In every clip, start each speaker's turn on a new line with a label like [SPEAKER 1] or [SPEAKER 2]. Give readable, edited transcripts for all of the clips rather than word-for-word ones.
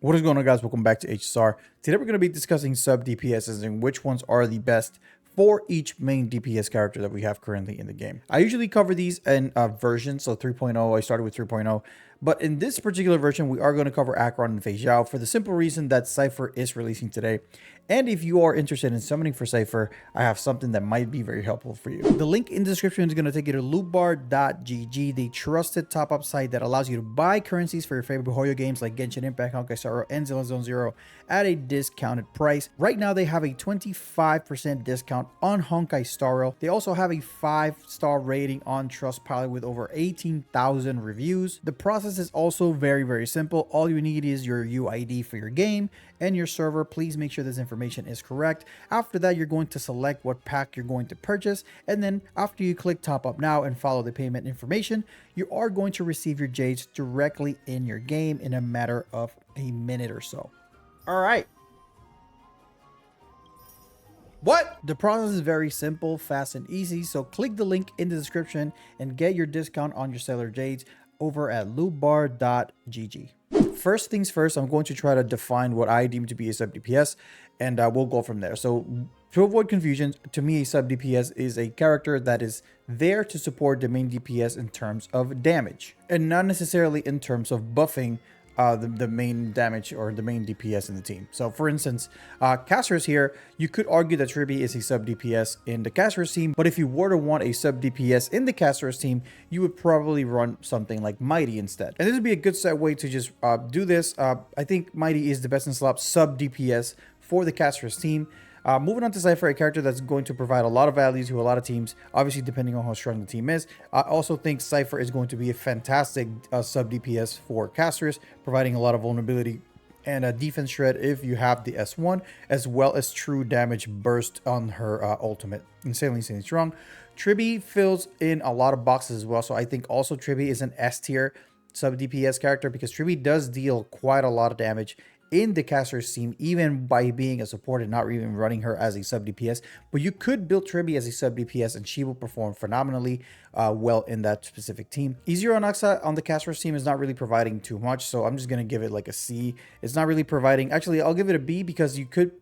[SPEAKER 1] What is going on, guys? Welcome back to HSR. Today we're going to be discussing sub DPSs and which ones are the best for each main DPS character that we have currently in the game. I usually cover these in versions, so 3.0, I started with 3.0, but in this particular version, we are going to cover Acheron and Feixiao for the simple reason that CIPHER is releasing today. And if you are interested in summoning for CIPHER, I have something that might be very helpful for you. The link in the description is going to take you to lootbar.gg, the trusted top-up site that allows you to buy currencies for your favorite Hoyo games like Genshin Impact, Honkai, and Zone Zero at a discounted price. Right now, they have a 25% discount on Honkai Star. They also have a 5-star rating on Trustpilot with over 18,000 reviews. The process is also very, very simple. All you need is your UID for your game and your server. Please make sure this information is correct. After that, you're going to select what pack you're going to purchase, and then after you click top up now and follow the payment information, you are going to receive your Jades directly in your game in a matter of a minute or so. All right. What? The process is very simple, fast, and easy, so click the link in the description and get your discount on your seller Jades over at lootbar.gg. First things first, I'm going to try to define what I deem to be a sub DPS, and we'll go from there. So to avoid confusion, to me, a sub DPS is a character that is there to support the main DPS in terms of damage, and not necessarily in terms of buffing the main damage or the main DPS in the team. So for instance, Castorice here, you could argue that Tribi is a sub DPS in the Castorice team, but if you were to want a sub DPS in the Castorice team, you would probably run something like Mighty instead. And this would be a good set way to just do this. I think Mighty is the best in slot sub DPS for the Castorice team. Moving on to CIPHER, a character that's going to provide a lot of value to a lot of teams, obviously depending on how strong the team is. I also think CIPHER is going to be a fantastic sub DPS for casters, providing a lot of vulnerability and a defense shred if you have the S1, as well as true damage burst on her ultimate. Insanely strong. Tribi fills in a lot of boxes as well, so I think also Tribi is an S tier sub DPS character because Tribi does deal quite a lot of damage in the Castorice team, even by being a support and not even running her as a sub DPS. But you could build Tribi as a sub DPS and she will perform phenomenally well in that specific team. Easier on Axa on the Castorice team is not really providing too much, so I'm just going to give it like a C. It's not really providing, actually I'll give it a B because you could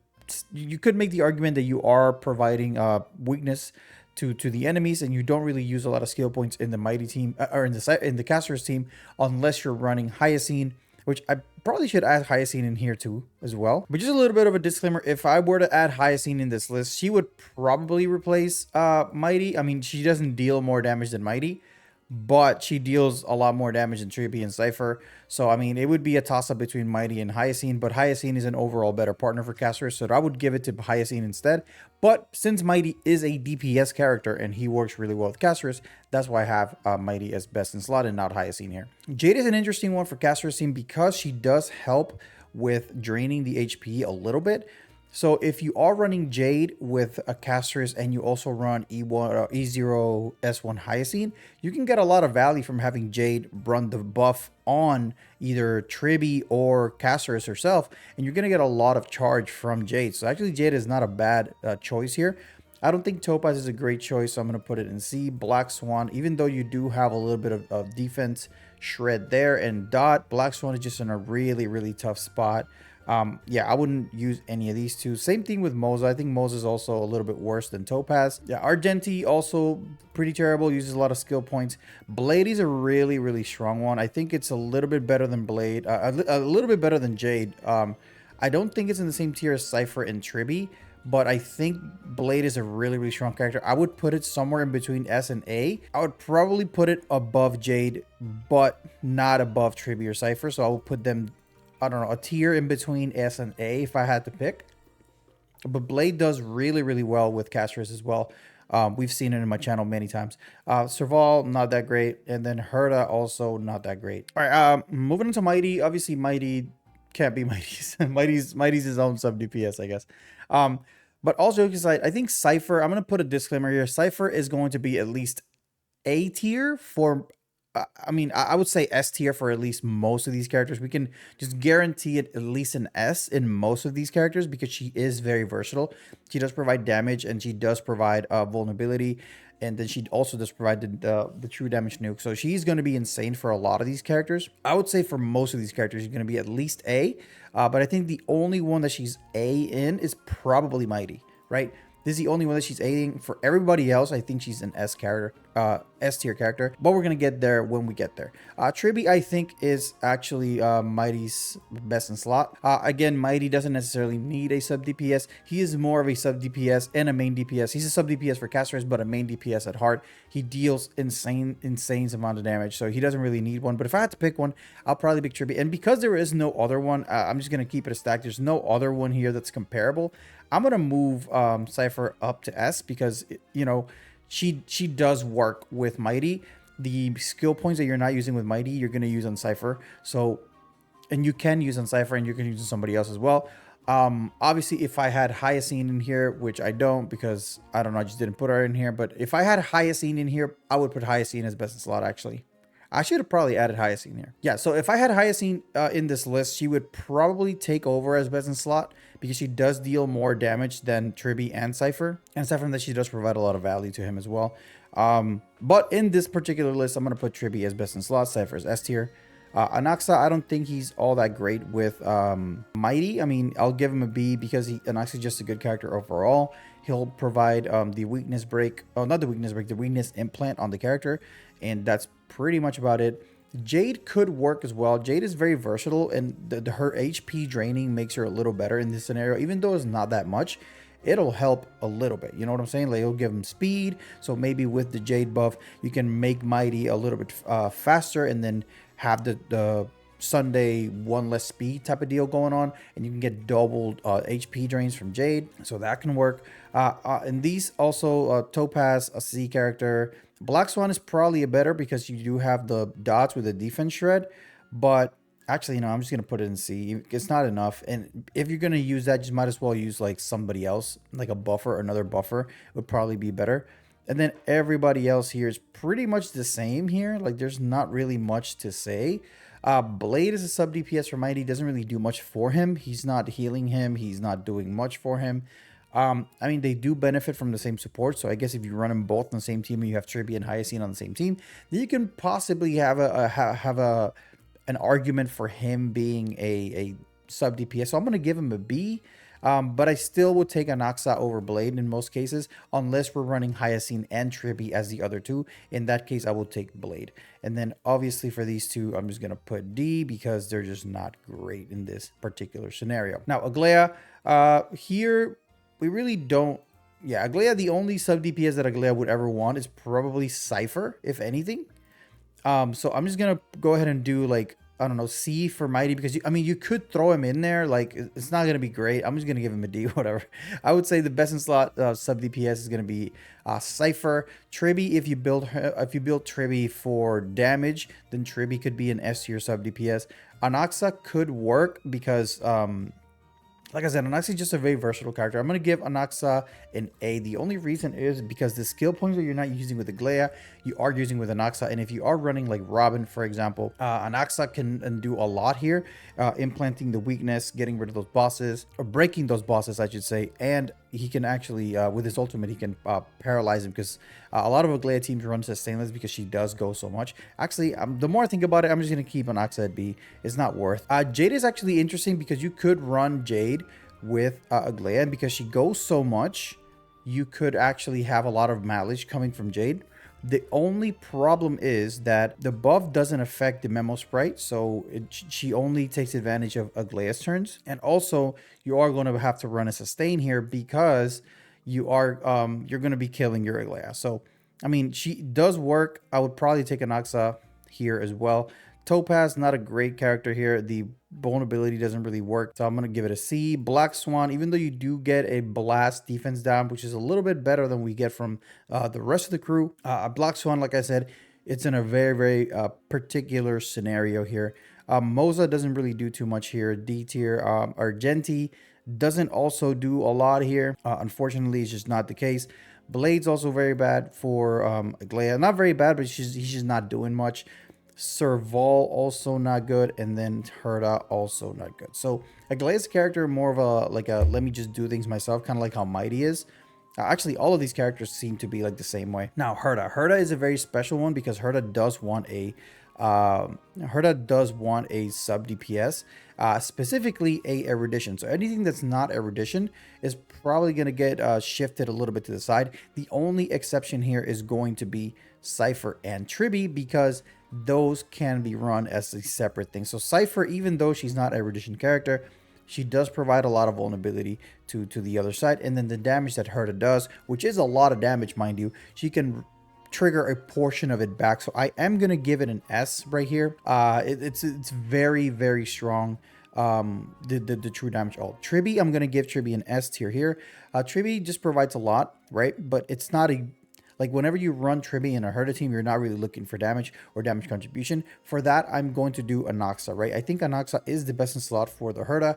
[SPEAKER 1] make the argument that you are providing weakness to the enemies, and you don't really use a lot of skill points in the Mighty team or in the Castorice team unless you're running Hyacine, which I probably should add Hyacine in here too as well. But just a little bit of a disclaimer, if I were to add Hyacine in this list, she would probably replace Mighty. I mean, she doesn't deal more damage than Mighty, but she deals a lot more damage than Tribi and CIPHER. So, I mean, it would be a toss-up between Mighty and Hyacine, but Hyacine is an overall better partner for Castorice, so I would give it to Hyacine instead. But since Mighty is a DPS character and he works really well with Castorice, that's why I have Mighty as best in slot and not Hyacine here. Jade is an interesting one for Castorice team because she does help with draining the HP a little bit. So if you are running Jade with a Castorice and you also run E1 E0 S1 Hyacine, you can get a lot of value from having Jade run the buff on either Tribi or Castorice herself, and you're going to get a lot of charge from Jade. So actually Jade is not a bad choice here. I don't think Topaz is a great choice, so I'm going to put it in C. Black Swan, even though you do have a little bit of defense shred there, and Dot, Black Swan is just in a really, really tough spot. Yeah, I wouldn't use any of these two. Same thing with Moza. I think Moza is also a little bit worse than Topaz. Yeah, Argenti also pretty terrible, uses a lot of skill points. Blade is a really, really strong one. I think it's a little bit better than Blade, a little bit better than Jade. I don't think it's in the same tier as CIPHER and Tribi, but I think Blade is a really, really strong character. I would put it somewhere in between S and A. I would probably put it above Jade, but not above Tribi or CIPHER, so I would put them, I don't know, a tier in between S and A if I had to pick. But Blade does really, really well with Castorice as well. We've seen it in my channel many times. Serval, not that great. And then Herta, also not that great. All right, moving into Mighty. Obviously, Mighty can't be Mighty's. Mighty's his own sub DPS, I guess. But all jokes aside, I think CIPHER, I'm going to put a disclaimer here. CIPHER is going to be at least A tier for, I mean, I would say S tier for at least most of these characters. We can just guarantee it at least an S in most of these characters because she is very versatile. She does provide damage and she does provide vulnerability. And then she also does provide the true damage nuke. So she's going to be insane for a lot of these characters. I would say for most of these characters, she's going to be at least A. But I think the only one that she's A in is probably Mighty, right? This is the only one that she's Aing. For everybody else, I think she's an S character, S tier character. But we're gonna get there when we get there. Tribby, I think, is actually Mighty's best in slot. Again, Mighty doesn't necessarily need a sub DPS. He is more of a sub DPS and a main DPS. He's a sub DPS for Castorice, but a main DPS at heart. He deals insane amount of damage, so he doesn't really need one. But if I had to pick one, I'll probably pick Tribby. And because there is no other one, I'm just gonna keep it a stack. There's no other one here that's comparable. I'm gonna move CIPHER up to S because, you know, she does work with Mighty. The skill points that you're not using with Mighty, you're gonna use on CIPHER. So, and you can use on CIPHER, and you can use on somebody else as well. Obviously, if I had Hyacine in here, which I don't because I don't know, I just didn't put her in here. But if I had Hyacine in here, I would put Hyacine as best in slot actually. I should have probably added Hyacine here. Yeah, so if I had Hyacine in this list, she would probably take over as best in slot because she does deal more damage than Tribby and CIPHER. And aside from that, she does provide a lot of value to him as well. But in this particular list, I'm going to put Tribby as best in slot, CIPHER as S tier. Anaxa, I don't think he's all that great with Mighty. I mean, I'll give him a B because Anaxa is just a good character overall. He'll provide the weakness break, not the weakness break, the weakness implant on the character. And that's pretty much about it. Jade could work as well. Jade is very versatile, and her HP draining makes her a little better in this scenario. Even though it's not that much, it'll help a little bit. You know what I'm saying? Like, it'll give him speed. So maybe with the Jade buff, you can make Mighty a little bit faster and then have the Sunday one less speed type of deal going on, and you can get doubled HP drains from Jade, so that can work. And these also Topaz, a C character. Black Swan is probably a better because you do have the dots with the defense shred, but actually, you know, I'm just gonna put it in C. It's not enough, and if you're gonna use that, just might as well use like somebody else, like a buffer, another buffer would probably be better. And then everybody else here is pretty much the same here. Like, there's not really much to say. Blade is a sub DPS for Mighty. Doesn't really do much for him. He's not healing him. He's not doing much for him. I mean, they do benefit from the same support. So I guess if you run them both on the same team and you have Tribby and Hyacine on the same team, then you can possibly have an argument for him being a sub DPS. So I'm going to give him a B. But I still would take Anaxa over Blade in most cases, unless we're running Hyacine and Tribby as the other two. In that case, I will take Blade. And then obviously for these two, I'm just going to put D because they're just not great in this particular scenario. Now, Aglaea, here we really don't. Yeah, Aglaea, the only sub DPS that Aglaea would ever want is probably CIPHER, if anything. So I'm just going to go ahead and do like, I don't know, C for Mighty, because I mean, you could throw him in there. Like, it's not going to be great. I'm just going to give him a D, whatever. I would say the best in slot sub DPS is going to be CIPHER. Tribby, if you build Tribby for damage, then Tribby could be an S tier sub DPS. Anaxa could work because, like I said, Anaxa is just a very versatile character. I'm going to give Anaxa an A. The only reason is because the skill points that you're not using with Aglaea, you are using with Anaxa. And if you are running like Robin, for example, Anaxa can do a lot here. Implanting the weakness, getting rid of those bosses, or breaking those bosses, I should say. And he can actually, with his ultimate, he can paralyze him, because a lot of Aglaea teams run to Stainless because she does go so much. Actually, the more I think about it, I'm just going to keep Anaxa at B. It's not worth. Jade is actually interesting because you could run Jade with Aglaea, and because she goes so much, you could actually have a lot of mileage coming from Jade. The only problem is that the buff doesn't affect the memo sprite, so she only takes advantage of Aglaea's turns. And also, you are going to have to run a sustain here because you are you're going to be killing your Aglaea. So, I mean, she does work. I would probably take Anaxa here as well. Topaz, not a great character here. The vulnerability doesn't really work, so I'm going to give it a C. Black Swan, even though you do get a blast defense down, which is a little bit better than we get from the rest of the crew. Black Swan, like I said, it's in a very, very particular scenario here. Moza doesn't really do too much here. D tier, or Genti doesn't also do a lot here. Unfortunately, it's just not the case. Blade's also very bad for Aglaea. Not very bad, but he's just not doing much. Serval also not good, and then Herta also not good. So Aglaea's character more of a let me just do things myself, kind of like how Mighty is. Actually, all of these characters seem to be like the same way. Now Herta is a very special one because Herta does want a sub DPS. specifically a erudition. So anything that's not erudition is probably going to get shifted a little bit to the side. The only exception here is going to be CIPHER and Tribby, because those can be run as a separate thing. So CIPHER, even though she's not a erudition character, she does provide a lot of vulnerability to the other side. And then the damage that Herta does, which is a lot of damage, mind you, she can trigger a portion of it back. So I am going to give it an S right here. It's very, very strong. The true damage. Tribby, I'm going to give Tribby an S tier here. Tribby just provides a lot, right? But it's not a... Like, whenever you run Tribby in a Herta team, you're not really looking for damage or damage contribution. For that, I'm going to do Anaxa, right? I think Anaxa is the best in slot for the Herta.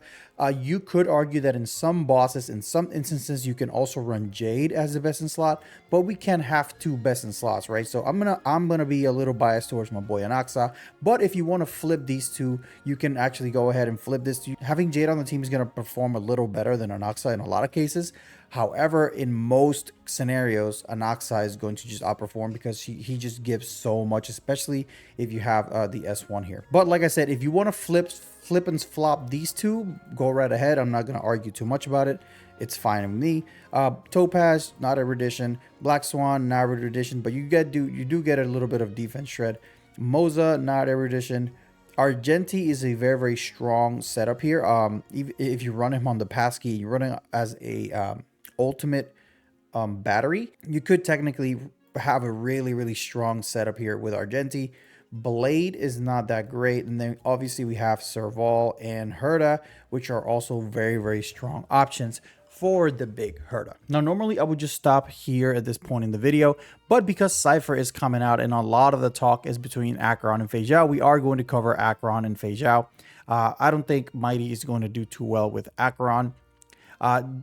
[SPEAKER 1] You could argue that in some bosses, in some instances, you can also run Jade as the best in slot, but we can't have two best in slots, right? So I'm gonna be a little biased towards my boy Anaxa. But if you want to flip these two, you can actually go ahead and flip this. Having Jade on the team is gonna perform a little better than Anaxa in a lot of cases. However, in most scenarios, Anaxa is going to just outperform because he just gives so much, especially if you have the S1 here. But like I said, if you want to flip and flop these two, go right ahead. I'm not going to argue too much about it. It's fine with me. Topaz, not erudition. Black Swan, not erudition, but you do get a little bit of defense shred. Moza, not erudition. Argenti is a very, very strong setup here. If you run him on the passkey, you run him as a ultimate battery, you could technically have a really, really strong setup here with Argenti. Blade is not that great, and then obviously we have Serval and Herta, which are also very, very strong options for the big Herta. Now, normally I would just stop here at this point in the video, but because CIPHER is coming out and a lot of the talk is between Acheron and Feixiao, we are going to cover Acheron and Feixiao. I don't think Mighty is going to do too well with Acheron.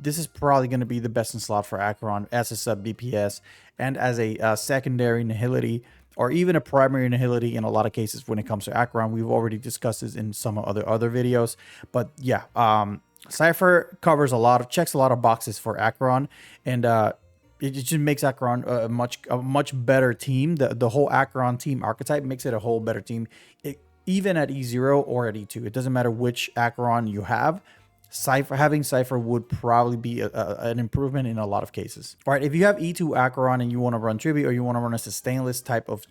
[SPEAKER 1] This is probably going to be the best in slot for Acheron as a sub DPS and as a secondary nihility, or even a primary nihility in a lot of cases when it comes to Acheron. We've already discussed this in some other videos, but yeah, CIPHER covers checks a lot of boxes for Acheron, and it just makes Acheron a much better team. The whole Acheron team archetype makes it a whole better team, even at E0 or at E2. It doesn't matter which Acheron you have. Having CIPHER would probably be an improvement in a lot of cases. All right, if you have E2 Acheron and you want to run Tribby, or you want to run a sustainless type of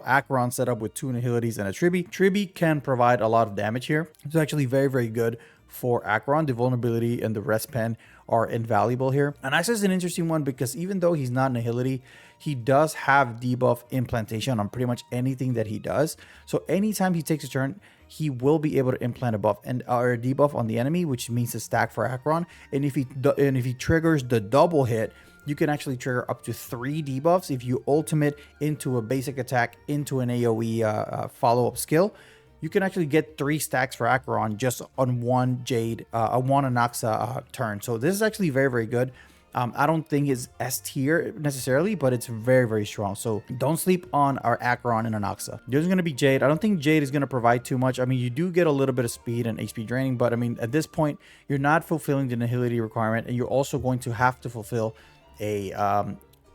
[SPEAKER 1] Acheron setup with two nihilities and a Tribby can provide a lot of damage here. It's actually very, very good for Acheron. The vulnerability and the rest pen are invaluable here. And Axa is an interesting one because even though he's not nihility, he does have debuff implantation on pretty much anything that he does. So anytime he takes a turn, he will be able to implant a buff or a debuff on the enemy, which means a stack for Acheron. And if he triggers the double hit, you can actually trigger up to 3 debuffs if you ultimate into a basic attack into an AoE follow-up skill. You can actually get 3 stacks for Acheron just on one Jade, one Anaxa turn. So this is actually very, very good. I don't think it's S tier necessarily, but it's very, very strong. So don't sleep on our Acheron and Anaxa. There's going to be Jade. I don't think Jade is going to provide too much. I mean, you do get a little bit of speed and HP draining, but I mean, at this point, you're not fulfilling the nihility requirement, and you're also going to have to fulfill a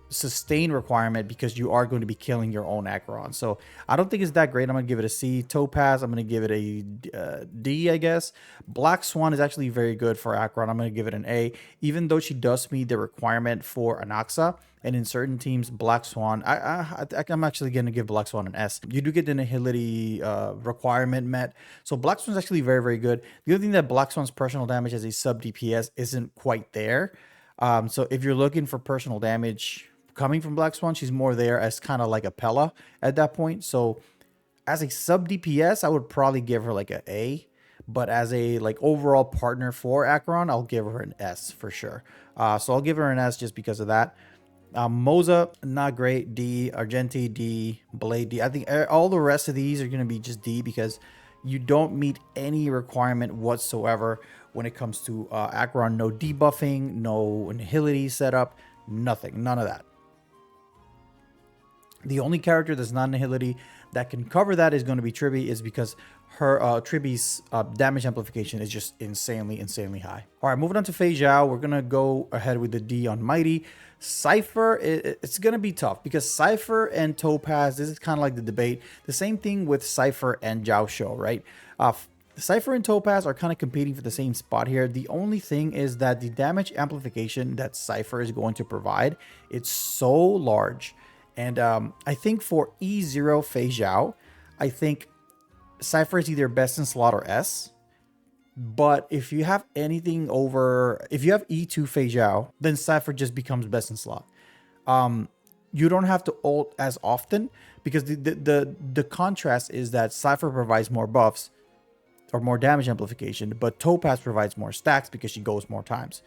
[SPEAKER 1] sustain requirement because you are going to be killing your own Acheron. So I don't think it's that great. I'm going to give it a C. Topaz, I'm going to give it a D, I guess. Black Swan is actually very good for Acheron. I'm going to give it an A, even though she does meet the requirement for Anaxa. And in certain teams, Black Swan, I'm actually going to give Black Swan an S. You do get the nihility requirement met. So Black Swan's actually very, very good. The other thing that Black Swan's personal damage as a sub DPS isn't quite there. So if you're looking for personal damage coming from Black Swan, she's more there as kind of like a Pella at that point. So as a sub DPS, I would probably give her like an A, but as a like overall partner for Acheron, I'll give her an S for sure. So I'll give her an S just because of that. Moza, not great. D. Argenti, D. Blade, D. I think all the rest of these are going to be just D because you don't meet any requirement whatsoever when it comes to Acheron. No debuffing, no nihility setup, nothing, none of that. The only character that's not nihility that can cover that is going to be Tribby, is because her Tribby's damage amplification is just insanely high. All right, moving on to Feixiao, we're going to go ahead with the D on Mighty. CIPHER, it's going to be tough because CIPHER and Topaz, this is kind of like the debate. The same thing with CIPHER and Jiao Shou, right? CIPHER and Topaz are kind of competing for the same spot here. The only thing is that the damage amplification that CIPHER is going to provide, it's so large. And I think for E0 Feixiao, I think CIPHER is either best in slot or S. But if you have anything over, if you have E2 Feixiao, then CIPHER just becomes best in slot. You don't have to ult as often because the contrast is that CIPHER provides more buffs or more damage amplification, but Topaz provides more stacks because she goes more times.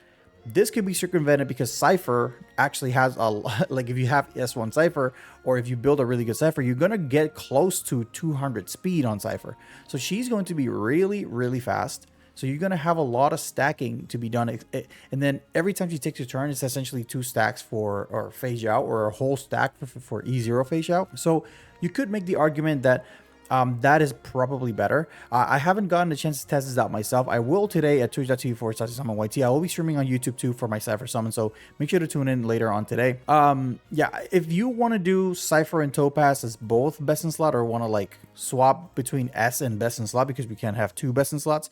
[SPEAKER 1] This could be circumvented because CIPHER actually has a like if you have S1 CIPHER or if you build a really good CIPHER, you're gonna get close to 200 speed on CIPHER. So she's going to be really, really fast. So you're gonna have a lot of stacking to be done, and then every time she takes a turn, it's essentially 2 stacks for or Feixiao or a whole stack for E0 Feixiao. So you could make the argument that that is probably better. I haven't gotten a chance to test this out myself. I will today at twitch.tv/ZZZ I will be streaming on YouTube too for my CIPHER summon, so make sure to tune in later on today. Yeah, if you want to do CIPHER and Topaz as both best in slot or want to like swap between S and best in slot because we can't have 2 best in slots,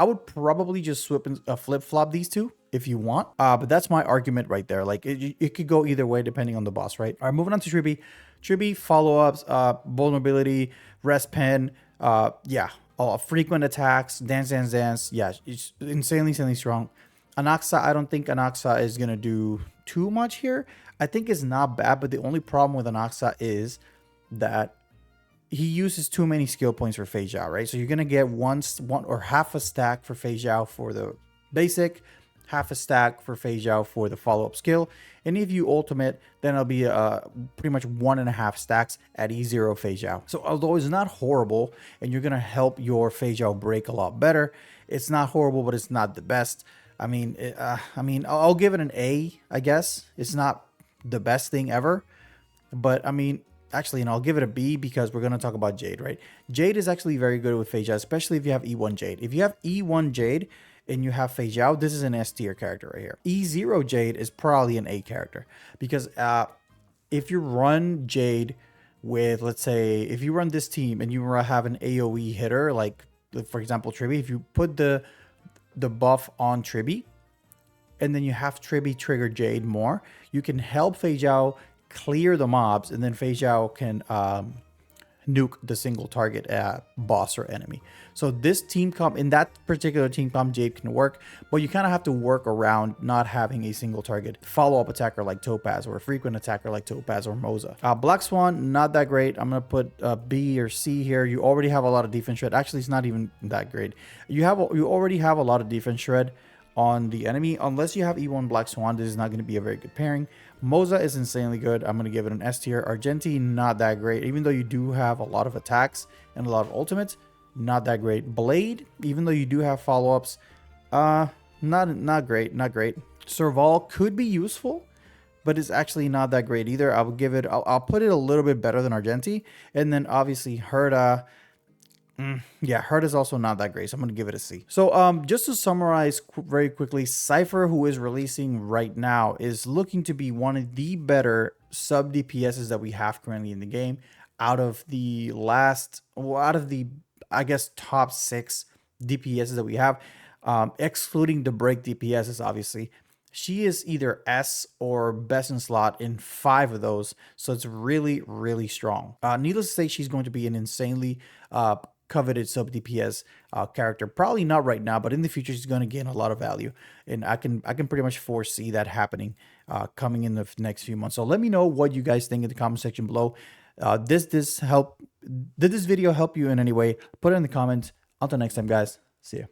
[SPEAKER 1] I would probably just flip-flop these two if you want. But that's my argument right there. Like it could go either way depending on the boss, right? All right, moving on to Tribi. Tribi follow-ups, vulnerability, rest pen, yeah, frequent attacks, dance. Yeah, it's insanely strong. Anaxa, I don't think Anaxa is gonna do too much here. I think it's not bad, but the only problem with Anaxa is that he uses too many skill points for Feixiao, right? So you're gonna get one or half a stack for Feixiao for the basic, half a stack for Feixiao for the follow-up skill, and if you ultimate, then it'll be pretty much 1.5 stacks at E0 Feixiao. So although it's not horrible, and you're gonna help your Feixiao break a lot better, it's not horrible, but it's not the best. I mean, I'll give it an A, I guess. It's not the best thing ever, but I mean. Actually, and I'll give it a B because we're going to talk about Jade, right? Jade is actually very good with Feixiao, especially if you have E1 Jade. If you have E1 Jade and you have Feixiao, this is an S tier character right here. E0 Jade is probably an A character because if you run Jade with, let's say, if you run this team and you have an AoE hitter, like for example, Tribi, if you put the buff on Tribi and then you have Tribi trigger Jade more, you can help Feixiao clear the mobs, and then Feixiao can nuke the single target boss or enemy. So this team comp, in that particular team comp, Jade can work, but you kind of have to work around not having a single target follow-up attacker like Topaz or a frequent attacker like Topaz or Moza. Black Swan, not that great. I'm gonna put B or C here. You already have a lot of defense shred. Actually, it's not even that great. You already have a lot of defense shred on the enemy. Unless you have E1 Black Swan, this is not going to be a very good pairing. Moza is insanely good. I'm going to give it an S tier. Argenti, not that great. Even though you do have a lot of attacks and a lot of ultimates, not that great. Blade, even though you do have follow-ups, not great. Serval could be useful, but it's actually not that great either. I would give it, I'll put it a little bit better than Argenti. And then obviously Herta, yeah, Herta is also not that great, so I'm going to give it a C. So just to summarize very quickly, CIPHER, who is releasing right now, is looking to be one of the better sub DPSs that we have currently in the game. Out of the I guess top 6 DPSs that we have, excluding the break DPSs, obviously. She is either S or best in slot in 5 of those, so it's really strong. Needless to say, she's going to be an insanely coveted sub DPS character. Probably not right now, but in the future she's going to gain a lot of value, and I can pretty much foresee that happening coming in the next few months. So let me know what you guys think in the comment section below. Did this video help you in any way? Put it in the comments. Until next time, guys. See ya.